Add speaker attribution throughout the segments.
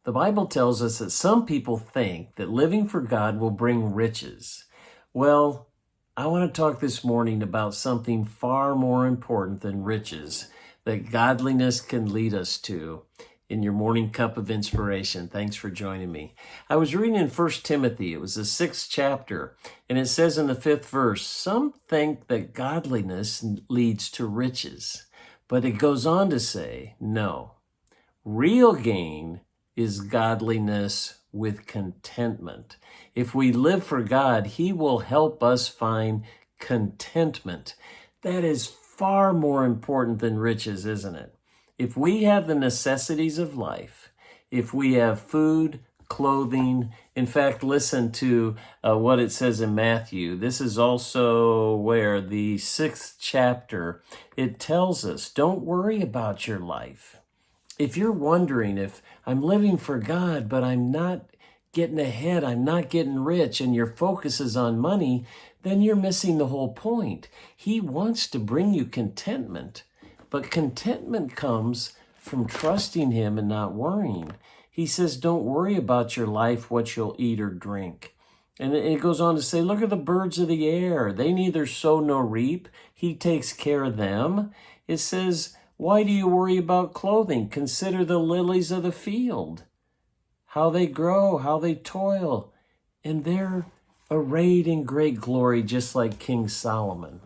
Speaker 1: The Bible tells us that some people think that living for God will bring riches. Well, I want to talk this morning about something far more important than riches that godliness can lead us to in your morning cup of inspiration. Thanks for joining me. I was reading in 1 Timothy. It was the 6th chapter, and it says in the 5th verse, some think that godliness leads to riches, but it goes on to say, no, real gain is godliness with contentment. If we live for God, He will help us find contentment. That is far more important than riches, isn't it? If we have the necessities of life, if we have food, clothing, in fact, listen to what it says in Matthew. This is also where the 6th chapter, it tells us, don't worry about your life. If you're wondering if I'm living for God, but I'm not getting ahead, I'm not getting rich, and your focus is on money, then you're missing the whole point. He wants to bring you contentment, but contentment comes from trusting Him and not worrying. He says, don't worry about your life, what you'll eat or drink. And it goes on to say, look at the birds of the air. They neither sow nor reap. He takes care of them. It says, why do you worry about clothing? Consider the lilies of the field, how they grow, how they toil, and they're arrayed in great glory, just like King Solomon.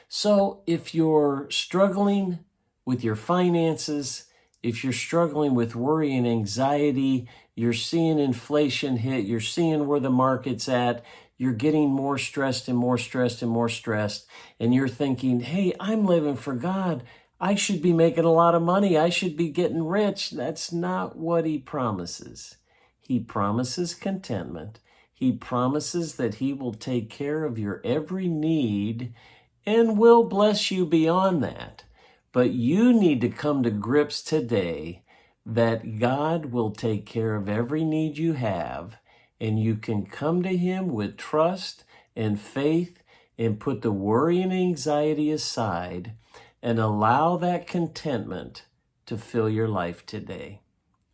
Speaker 1: So if you're struggling with your finances, if you're struggling with worry and anxiety, you're seeing inflation hit, you're seeing where the market's at, you're getting more stressed and more stressed and more stressed, and you're thinking, hey, I'm living for God. I should be making a lot of money. I should be getting rich. That's not what He promises. He promises contentment. He promises that He will take care of your every need and will bless you beyond that. But you need to come to grips today that God will take care of every need you have, and you can come to Him with trust and faith and put the worry and anxiety aside and allow that contentment to fill your life today.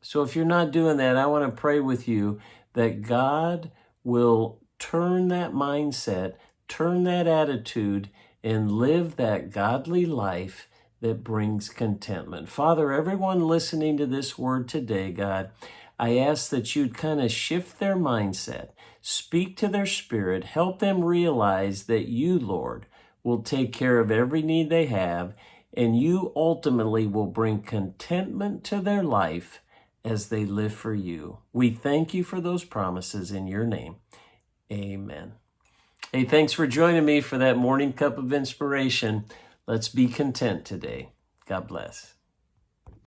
Speaker 1: So if you're not doing that, I want to pray with you that God will turn that mindset, turn that attitude, and live that godly life that brings contentment. Father, everyone listening to this word today, God, I ask that you'd kind of shift their mindset, speak to their spirit, help them realize that you, Lord, will take care of every need they have, and you ultimately will bring contentment to their life as they live for you. We thank you for those promises in your name. Amen. Hey, thanks for joining me for that morning cup of inspiration. Let's be content today. God bless.